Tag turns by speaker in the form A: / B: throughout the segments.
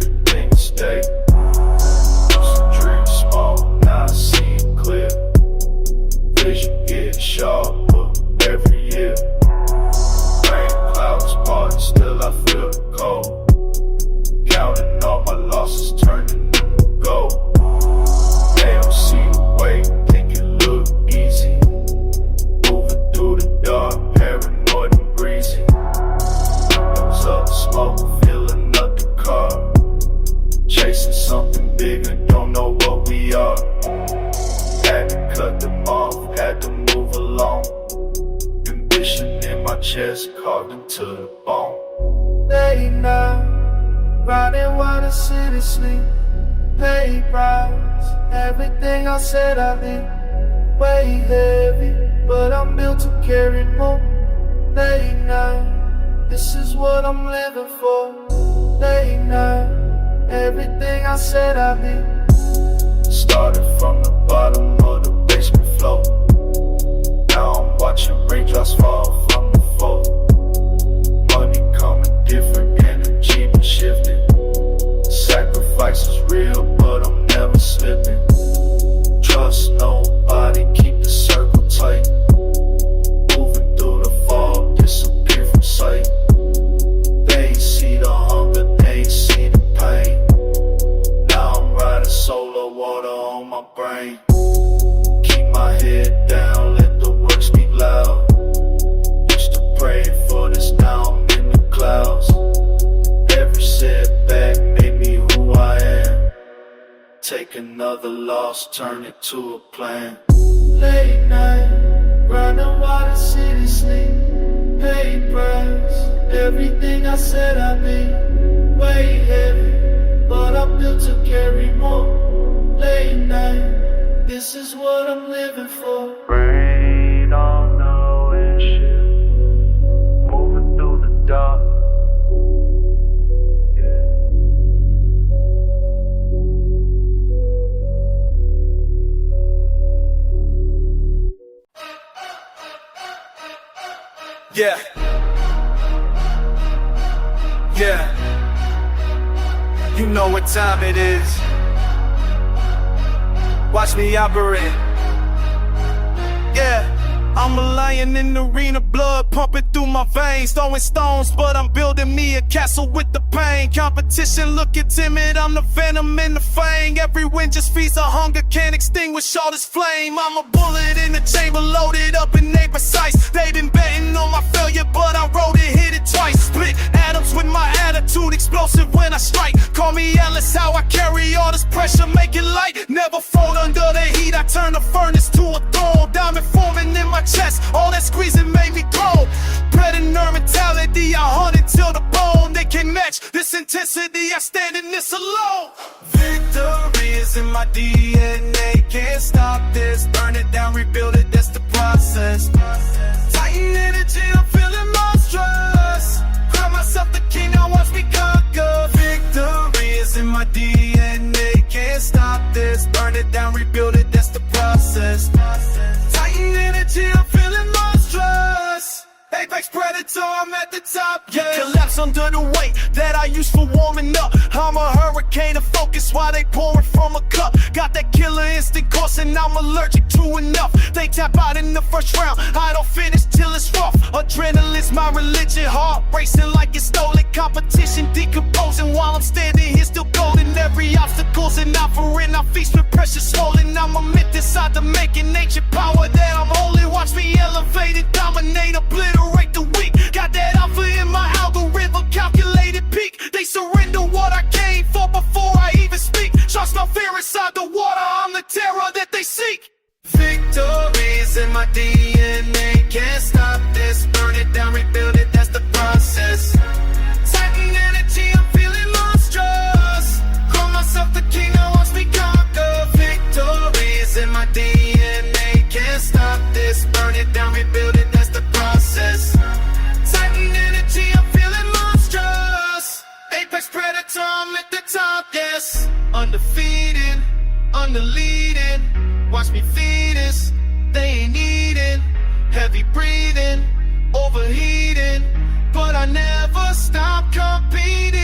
A: everything stay. Used to dream small, now I see it clear. Vision get sharper every year. Rain clouds part, still I feel the cold. Counting all my losses, turning them to gold. They don't see the way, think it look easy. Moving through the dark, paranoid and breezy. Nose up, smoke, filling up the car. Chasing something bigger, don't know what we are. Had to cut them off, had to move along. Ambition in my chest, carved into the bone.
B: Late night, riding while the city sleep. Pay price, everything I said I did. Way heavy, but I'm built to carry more. Late night, this is what I'm living for. Late night, everything I said I did.
A: Started from the bottom of the basement floor. Now I'm watching raindrops fall from the floor. Money coming different, energy been shifting. Sacrifice is real, but I'm never slipping. Trust nobody, keep the circle tight. Moving through the fog, disappear from sight. They ain't see the hunger, they ain't see the pain. Now I'm riding solo, water on my brain. Keep my head down, let the work speak loud. Used to pray for this, now I'm in the clouds. Every setback made me who I am. Take another loss, turn it to a plan.
B: Late night, running while the city sleep. Pay price, everything I said I did. Way heavy, but I'm built to carry more. Late night, this is what I'm living for.
A: Rain on the windshield, moving through the dark.
C: Yeah. Yeah. You know what time it is. Watch me operate. Yeah. I'm a lion in the arena, blood pumping through my veins. Throwing stones, but I'm building me a castle with the pain. Competition looking timid, I'm the venom in the fang. Every wind just feeds a hunger, can't extinguish all this flame. I'm a bullet in the chamber, loaded up and they precise. They been betting on my failure, but I wrote it, hit it twice. Split atoms with my attitude, explosive when I strike. Call me Alice, how I carry all this pressure, make it light. Never fold under the heat, I turn the furnace to a throne. Diamond forming in my chest, all that squeezing made me grow. Predator mentality, I hunt until the bone. They can't match this intensity, I stand in this alone. Victory is in my DNA, can't stop this. Burn it down, rebuild it, that's the process. Titan energy, I'm feeling monstrous. Crown myself the king, now watch me conquer. Victory is in my DNA, can't stop this. Burn it down, rebuild it, that's the process. Titan energy, I'm feeling monstrous. Apex predator, I'm at the top, yeah. Collapse under the weight that I use for warming up. I'm a hurricane of focus while they pouring from a cup. Got that killer instinct coursing, I'm allergic to enough. They tap out in the first round, I don't finish till it's rough. Adrenaline's my religion, heart racing like it's stolen. Competition decomposing while I'm standing here still golden. Every obstacle's an offering, I feast with precious swollen. I'm a myth inside the making, ancient power that I'm holding. Watch me elevate and dominate, obliterate the weak. Got that alpha in my algorithm, calculated peak. They surrender what I came for before I even speak. Trust no fear inside the water, I'm the terror that they seek. Victory's in my DNA, can't stop this. Burn it down, rebuild it, that's the process. Titan energy, I'm feeling monstrous. Call myself the king, now watch me conquer. Victory's in my DNA, can't stop this. Burn it down, rebuild it, that's the process. Titan energy, I'm feeling monstrous. Apex predator, I'm at the top, yes. Undefeated, underleading. Watch me feed this, they ain't eating. Heavy breathing, overheating. But I never stop competing.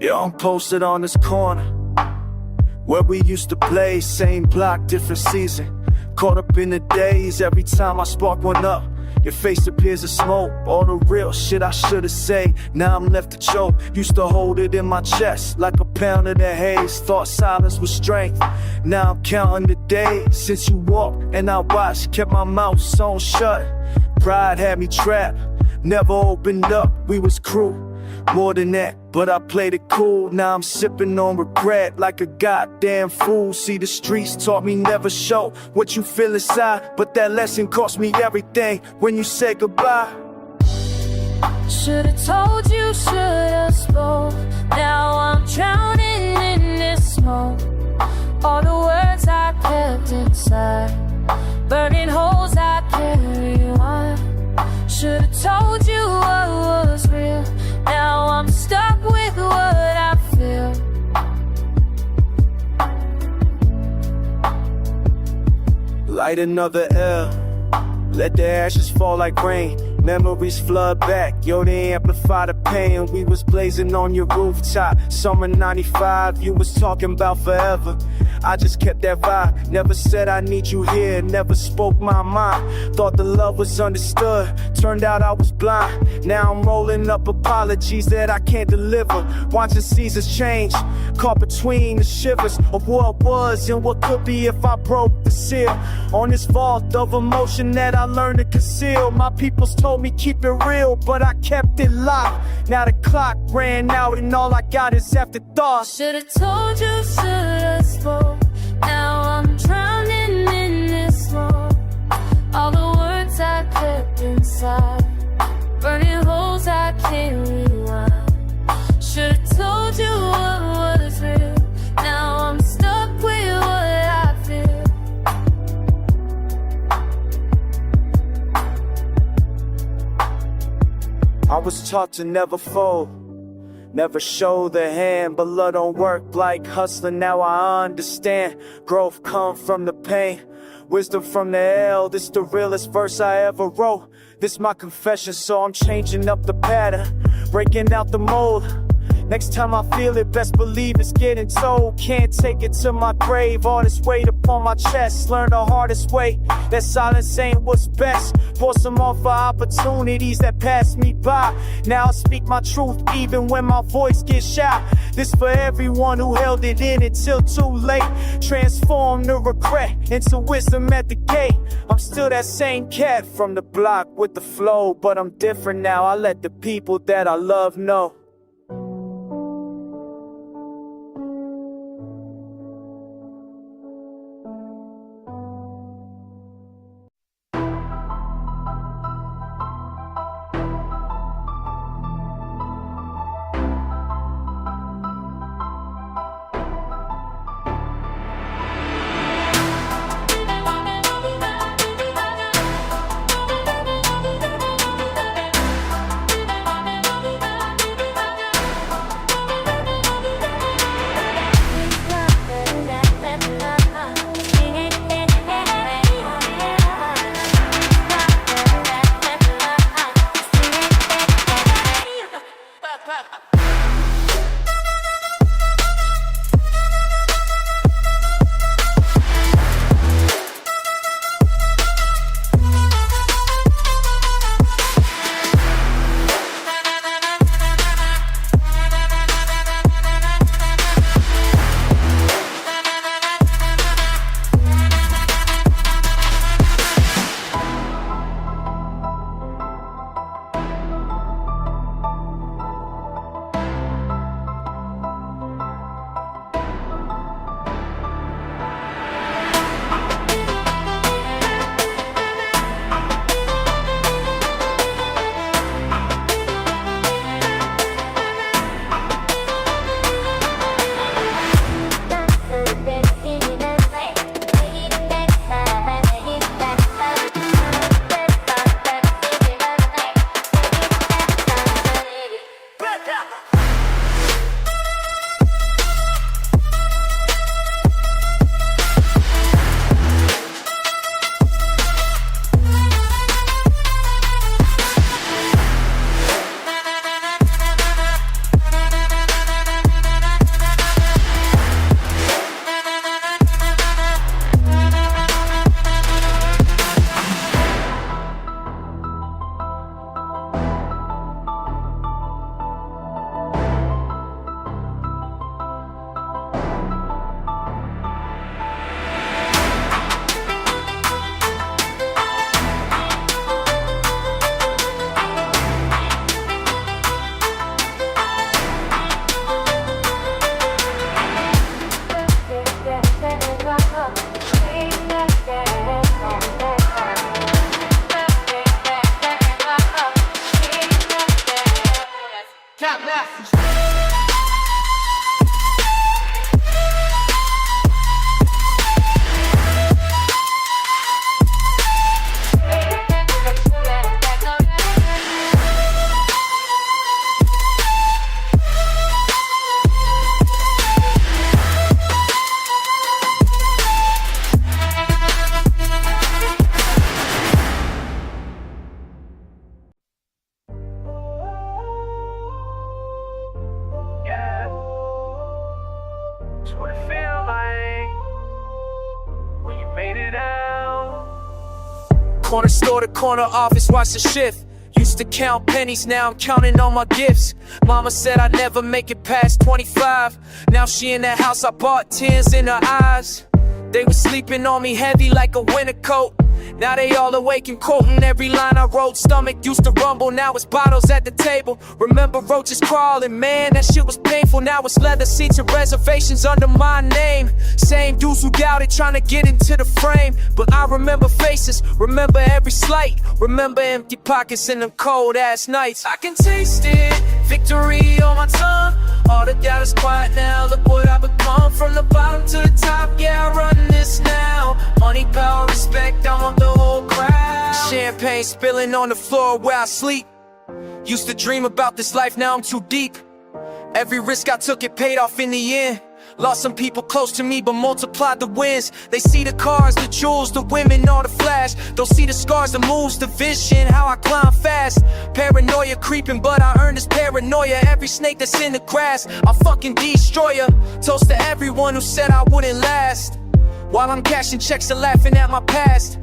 B: Yeah, I'm posted on this corner where we used to play, same block, different season. Caught up in the days, every time I spark one up, your face appears as smoke. All the real shit I should've said, now I'm left to choke. Used to hold it in my chest like a pound of the haze. Thought silence was strength, now I'm counting the days since you walked and I watched, kept my mouth sewn shut. Pride had me trapped, never opened up. We was crew, more than that, but I played it cool. Now I'm sipping on regret like a goddamn fool. See, the streets taught me never show what you feel inside, but that lesson cost me everything when you said goodbye.
D: Should've told you, should've spoke. Now I'm drowning in this smoke. All the words I kept inside, burning holes I carry on. Should've told you what was real. Now I'm stuck with what I feel.
B: Light another L, let the ashes fall like rain. Memories flood back, yo, they amplify the pain. We was blazing on your rooftop, summer 95, you was talking about forever. I just kept that vibe, never said I need you here, never spoke my mind. Thought the love was understood, turned out I was blind. Now I'm rolling up apologies that I can't deliver. Watching seasons change, caught between the shivers of what was and what could be if I broke the seal. On this vault of emotion that I learned to conceal, my peoples told me keep it real, but I kept it locked. Now the clock ran out and all I got is afterthought.
D: Should've told you, should've spoke. Now I'm drowning in this smoke. All the words I kept inside, burning holes I can't rewind. Should've told you what was real. Now I'm stuck with what I feel.
B: I was taught to never fold, never show the hand, but love don't work like hustling. Now I understand, growth come from the pain, wisdom from the L. This the realest verse I ever wrote. This my confession, so I'm changing up the pattern, breaking out the mold. Next time I feel it, best believe it's getting told. Can't take it to my grave, all this weight upon my chest. Learned the hardest way, that silence ain't what's best. Force them off for opportunities that pass me by. Now I speak my truth even when my voice gets shy. This for everyone who held it in until too late. Transform the regret into wisdom at the gate. I'm still that same cat from the block with the flow, but I'm different now, I let the people that I love know. made it out.
E: Corner store to corner office, watch the shift. Used to count pennies, now I'm counting all my gifts. Mama said I'd never make it past 25. Now she in that house, I bought tears in her eyes. They were sleeping on me heavy like a winter coat. Now they all awake and quoting every line I wrote. Stomach used to rumble, now it's bottles at the table. Remember roaches crawling, man, that shit was painful. Now it's leather seats and reservations under my name. Same dudes who doubted, trying to get into the frame. But I remember faces, remember every slight. Remember empty pockets and them cold ass nights. I can taste it, victory on my tongue. All the doubt is quiet now, look what I become. From the bottom to the top, yeah, I run this now. Money, power, respect, I want the whole crowd. Champagne spilling on the floor where I sleep. Used to dream about this life, now I'm too deep. Every risk I took, it paid off in the end. Lost some people close to me, but multiplied the wins. They see the cars, the jewels, the women, all the flash. Don't see the scars, the moves, the vision, how I climb fast. Paranoia creeping, but I earned this paranoia. Every snake that's in the grass, I'll fucking destroy ya. Toast to everyone who said I wouldn't last. While I'm cashing checks and laughing at my past.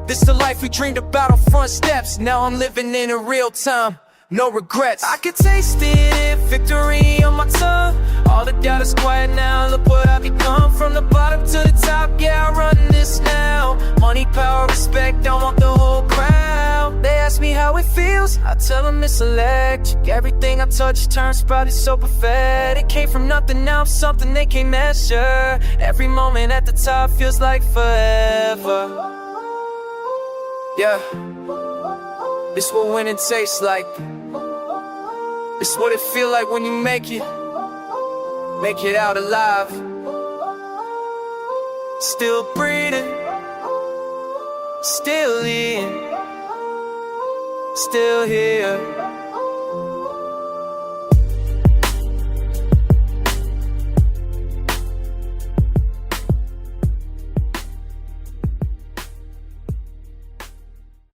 E: This the life we dreamed about on front steps. Now I'm living in a real time, no regrets. I can taste it, victory on my tongue. All the doubt is quiet now, look what I become. From the bottom to the top, yeah, I run this now. Money, power, respect, I want the whole crowd. They ask me how it feels, I tell them it's electric. Everything I touch turns bright, so pathetic. Came from nothing, now I'm something they can't measure. Every moment at the top feels like forever. Yeah, this what winning tastes like. It's what it feel like when you make it out alive. Still breathing, still in, still here.